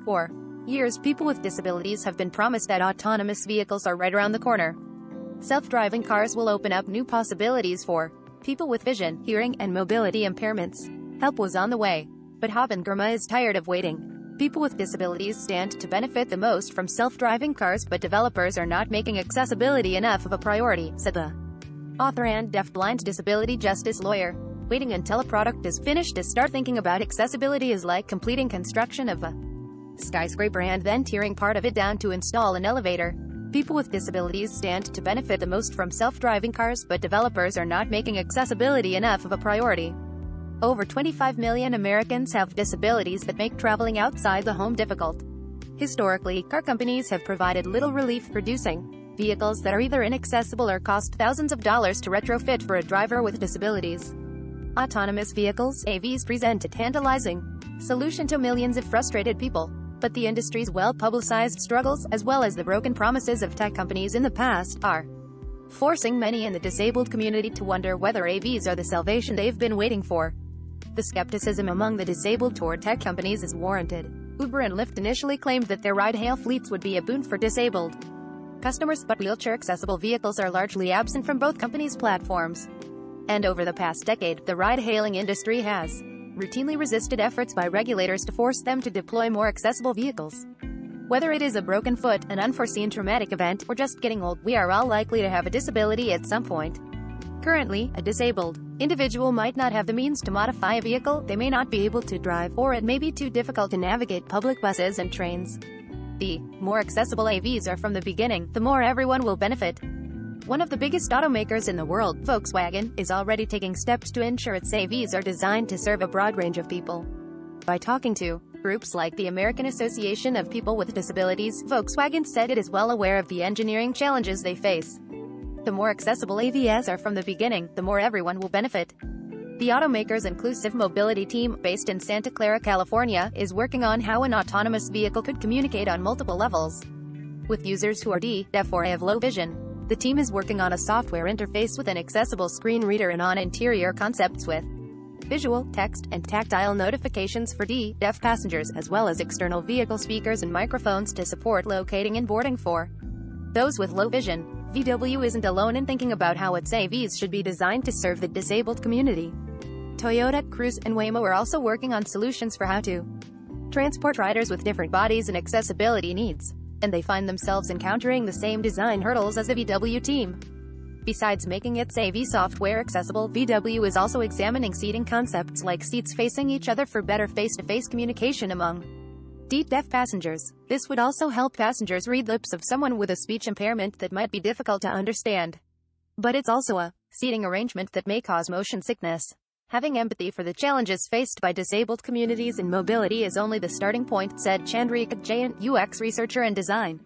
For years, people with disabilities have been promised that autonomous vehicles are right around the corner. Self-driving cars will open up new possibilities for people with vision, hearing, and mobility impairments. Help was on the way, but Haben Girma is tired of waiting. People with disabilities stand to benefit the most from self-driving cars, but developers are not making accessibility enough of a priority, said the author and deafblind disability justice lawyer. Waiting until a product is finished to start thinking about accessibility is like completing construction of a skyscraper and then tearing part of it down to install an elevator. People with disabilities stand to benefit the most from self-driving cars, but developers are not making accessibility enough of a priority. Over 25 million Americans have disabilities that make traveling outside the home difficult. Historically, car companies have provided little relief producing vehicles that are either inaccessible or cost thousands of dollars to retrofit for a driver with disabilities. Autonomous vehicles, AVs, present a tantalizing solution to millions of frustrated people. But the industry's well-publicized struggles, as well as the broken promises of tech companies in the past, are forcing many in the disabled community to wonder whether AVs are the salvation they've been waiting for. The skepticism among the disabled toward tech companies is warranted. Uber and Lyft initially claimed that their ride-hail fleets would be a boon for disabled customers, but wheelchair-accessible vehicles are largely absent from both companies' platforms. And over the past decade, the ride-hailing industry has routinely resisted efforts by regulators to force them to deploy more accessible vehicles. Whether it is a broken foot, an unforeseen traumatic event, or just getting old, we are all likely to have a disability at some point. Currently, a disabled individual might not have the means to modify a vehicle, they may not be able to drive, or it may be too difficult to navigate public buses and trains. The more accessible AVs are from the beginning, the more everyone will benefit. One of the biggest automakers in the world, Volkswagen, is already taking steps to ensure its AVs are designed to serve a broad range of people. By talking to groups like the American Association of People with Disabilities, Volkswagen said it is well aware of the engineering challenges they face. The more accessible AVs are from the beginning, the more everyone will benefit. The automaker's inclusive mobility team, based in Santa Clara, California, is working on how an autonomous vehicle could communicate on multiple levels with users who are deaf or have low vision. The team is working on a software interface with an accessible screen reader and on interior concepts with visual, text, and tactile notifications for deaf passengers, as well as external vehicle speakers and microphones to support locating and boarding for those with low vision. VW isn't alone in thinking about how its AVs should be designed to serve the disabled community. Toyota, Cruise, and Waymo are also working on solutions for how to transport riders with different bodies and accessibility needs, and they find themselves encountering the same design hurdles as the VW team. Besides making its AV software accessible, VW is also examining seating concepts like seats facing each other for better face-to-face communication among deaf passengers. This would also help passengers read lips of someone with a speech impairment that might be difficult to understand. But it's also a seating arrangement that may cause motion sickness. Having empathy for the challenges faced by disabled communities in mobility is only the starting point, said Chandrika Jain, UX researcher and design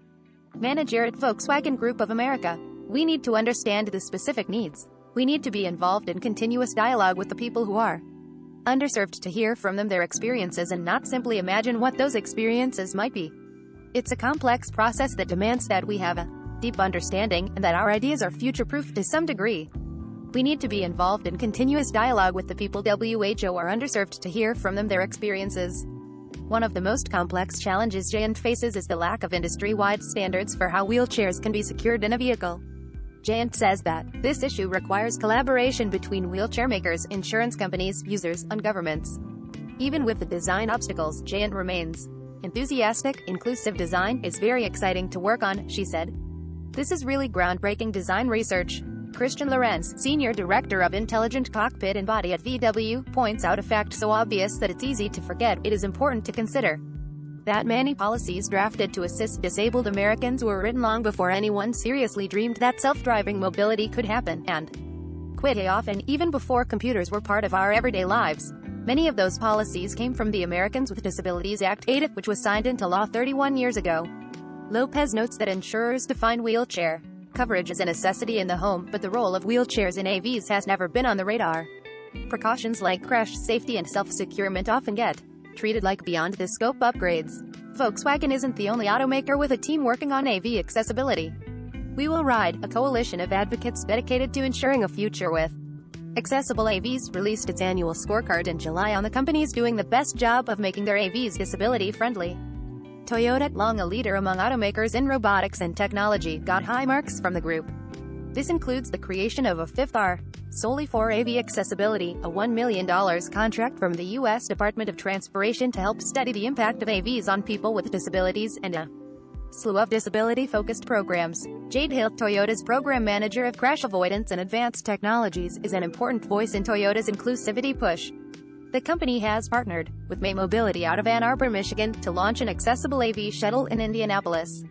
manager at Volkswagen Group of America. We need to understand the specific needs. We need to be involved in continuous dialogue with the people who are underserved, to hear from them their experiences and not simply imagine what those experiences might be. It's a complex process that demands that we have a deep understanding, and that our ideas are future-proof to some degree. We need to be involved in continuous dialogue with the people who are underserved, to hear from them their experiences. One of the most complex challenges Jain faces is the lack of industry-wide standards for how wheelchairs can be secured in a vehicle. Jain says that this issue requires collaboration between wheelchair makers, insurance companies, users, and governments. Even with the design obstacles, Jain remains enthusiastic. Inclusive design is very exciting to work on, she said. This is really groundbreaking design research. Christian Lorenz, Senior Director of Intelligent Cockpit and Body at VW, points out a fact so obvious that it's easy to forget. It is important to consider that many policies drafted to assist disabled Americans were written long before anyone seriously dreamed that self-driving mobility could happen, and quite often, even before computers were part of our everyday lives. Many of those policies came from the Americans with Disabilities Act, ADA, which was signed into law 31 years ago. Lopez notes that insurers define wheelchair coverage as a necessity in the home, but the role of wheelchairs in AVs has never been on the radar. Precautions like crash safety and self-securement often get treated like beyond-the-scope upgrades. Volkswagen isn't the only automaker with a team working on AV accessibility. We Will Ride, a coalition of advocates dedicated to ensuring a future with Accessible AVs released its annual scorecard in July on the companies doing the best job of making their AVs disability-friendly. Toyota, long a leader among automakers in robotics and technology, got high marks from the group. This includes the creation of a fifth R, solely for AV accessibility, a $1 million contract from the U.S. Department of Transportation to help study the impact of AVs on people with disabilities, and a slew of disability-focused programs. Jade Hill, Toyota's program manager of crash avoidance and advanced technologies, is an important voice in Toyota's inclusivity push. The company has partnered with May Mobility out of Ann Arbor, Michigan, to launch an accessible AV shuttle in Indianapolis.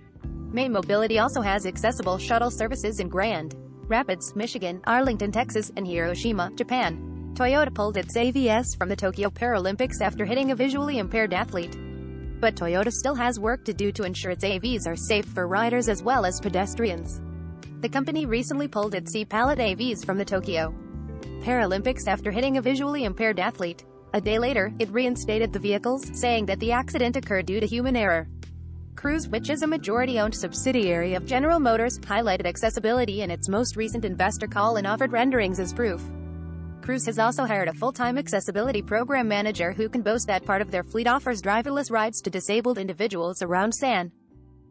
May Mobility also has accessible shuttle services in Grand Rapids, Michigan, Arlington, Texas, and Hiroshima, Japan. Toyota pulled its AVS from the Tokyo Paralympics after hitting a visually impaired athlete. But Toyota still has work to do to ensure its AVs are safe for riders as well as pedestrians. The company recently pulled its C-Pallet AVs from the Tokyo Paralympics after hitting a visually impaired athlete. A day later, it reinstated the vehicles, saying that the accident occurred due to human error. Cruise, which is a majority-owned subsidiary of General Motors, highlighted accessibility in its most recent investor call and offered renderings as proof. Cruise has also hired a full-time accessibility program manager who can boast that part of their fleet offers driverless rides to disabled individuals around San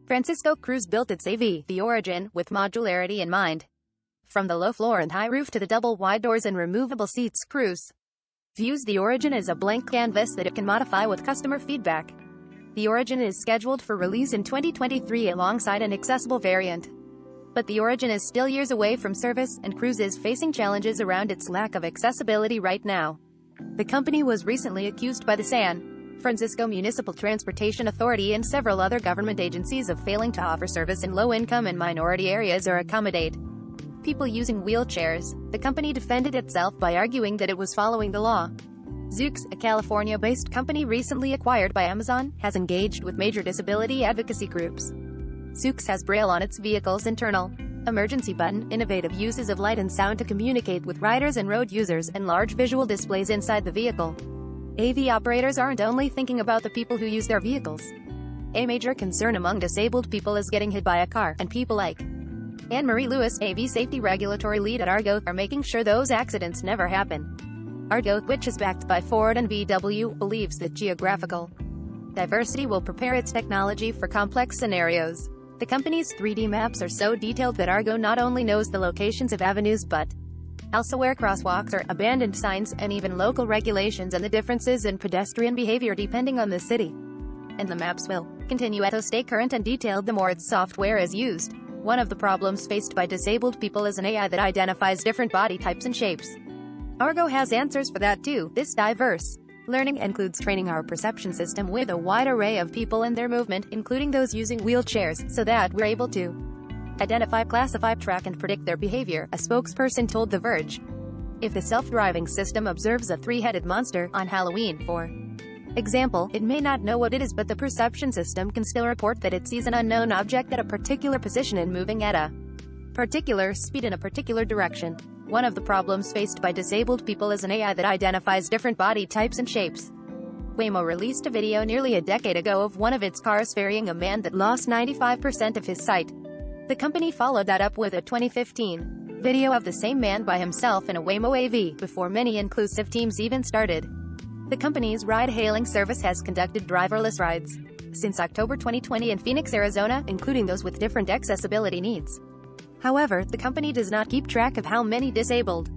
Francisco. Cruise built its AV, the Origin, with modularity in mind. From the low floor and high roof to the double wide doors and removable seats, Cruise views the Origin as a blank canvas that it can modify with customer feedback. The Origin is scheduled for release in 2023 alongside an accessible variant. But the Origin is still years away from service, and Cruise is facing challenges around its lack of accessibility right now. The company was recently accused by the San Francisco Municipal Transportation Authority and several other government agencies of failing to offer service in low-income and minority areas or accommodate people using wheelchairs. The company defended itself by arguing that it was following the law. Zoox, a California-based company recently acquired by Amazon, has engaged with major disability advocacy groups. Zoox has Braille on its vehicle's internal emergency button, innovative uses of light and sound to communicate with riders and road users, and large visual displays inside the vehicle. AV operators aren't only thinking about the people who use their vehicles. A major concern among disabled people is getting hit by a car, and people like Anne-Marie Lewis, AV safety regulatory lead at Argo, are making sure those accidents never happen. Argo, which is backed by Ford and VW, believes that geographical diversity will prepare its technology for complex scenarios. The company's 3D maps are so detailed that Argo not only knows the locations of avenues but also where crosswalks are, abandoned signs, and even local regulations and the differences in pedestrian behavior depending on the city. And the maps will continue to stay current and detailed the more its software is used. One of the problems faced by disabled people is an AI that identifies different body types and shapes. Argo has answers for that too. This diverse learning includes training our perception system with a wide array of people and their movement, including those using wheelchairs, so that we're able to identify, classify, track, and predict their behavior, a spokesperson told The Verge. If the self-driving system observes a three-headed monster on Halloween, for example, it may not know what it is, but the perception system can still report that it sees an unknown object at a particular position and moving at a particular speed in a particular direction. One of the problems faced by disabled people is an AI that identifies different body types and shapes. Waymo released a video nearly a decade ago of one of its cars ferrying a man that lost 95% of his sight. The company followed that up with a 2015 video of the same man by himself in a Waymo AV, before many inclusive teams even started. The company's ride-hailing service has conducted driverless rides since October 2020 in Phoenix, Arizona, including those with different accessibility needs. However, the company does not keep track of how many disabled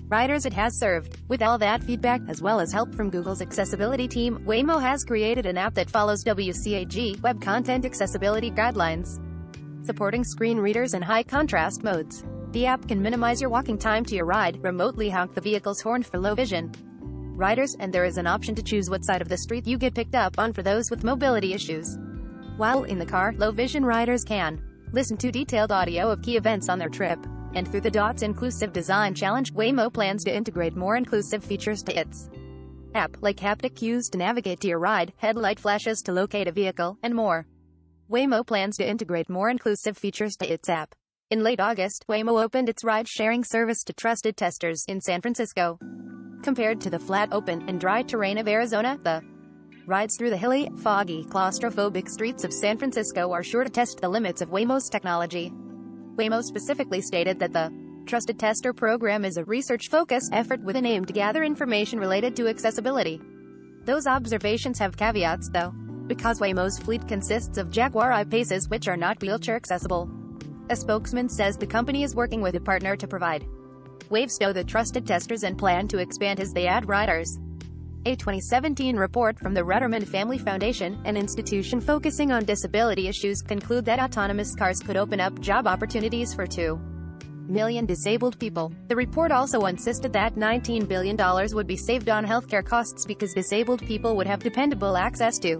riders it has served. With all that feedback, as well as help from Google's accessibility team, Waymo has created an app that follows WCAG Web Content Accessibility Guidelines, supporting screen readers and high-contrast modes. The app can minimize your walking time to your ride, remotely honk the vehicle's horn for low vision riders, and there is an option to choose what side of the street you get picked up on for those with mobility issues. While in the car, low-vision riders can listen to detailed audio of key events on their trip. And through the DOTS Inclusive Design Challenge, Waymo plans to integrate more inclusive features to its app, like haptic cues to navigate to your ride, headlight flashes to locate a vehicle, and more. Waymo plans to integrate more inclusive features to its app. In late August, Waymo opened its ride-sharing service to trusted testers in San Francisco. Compared to the flat, open, and dry terrain of Arizona, the rides through the hilly, foggy, claustrophobic streets of San Francisco are sure to test the limits of Waymo's technology. Waymo specifically stated that the Trusted Tester Program is a research-focused effort with an aim to gather information related to accessibility. Those observations have caveats, though, because Waymo's fleet consists of Jaguar I-Paces which are not wheelchair accessible. A spokesman says the company is working with a partner to provide Waves to the trusted testers and plan to expand as they add riders. A 2017 report from the Retterman Family Foundation, an institution focusing on disability issues, conclude that autonomous cars could open up job opportunities for 2 million disabled people. The report also insisted that $19 billion would be saved on healthcare costs because disabled people would have dependable access to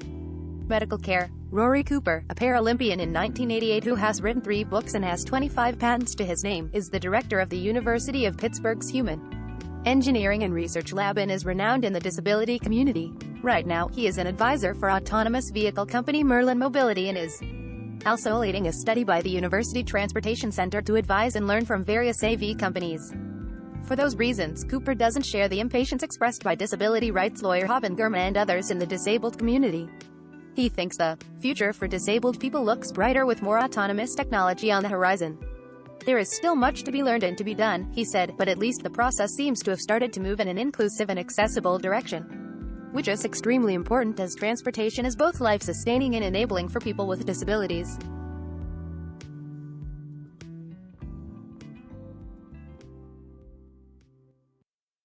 medical care. Rory Cooper, a Paralympian in 1988 who has written 3 books and has 25 patents to his name, is the director of the University of Pittsburgh's Human Engineering and Research Lab and is renowned in the disability community. Right now, he is an advisor for autonomous vehicle company Merlin Mobility and is also leading a study by the University Transportation Center to advise and learn from various AV companies. For those reasons, Cooper doesn't share the impatience expressed by disability rights lawyer Haben Girma and others in the disabled community. He thinks the future for disabled people looks brighter with more autonomous technology on the horizon. There is still much to be learned and to be done, he said, but at least the process seems to have started to move in an inclusive and accessible direction, which is extremely important as transportation is both life-sustaining and enabling for people with disabilities.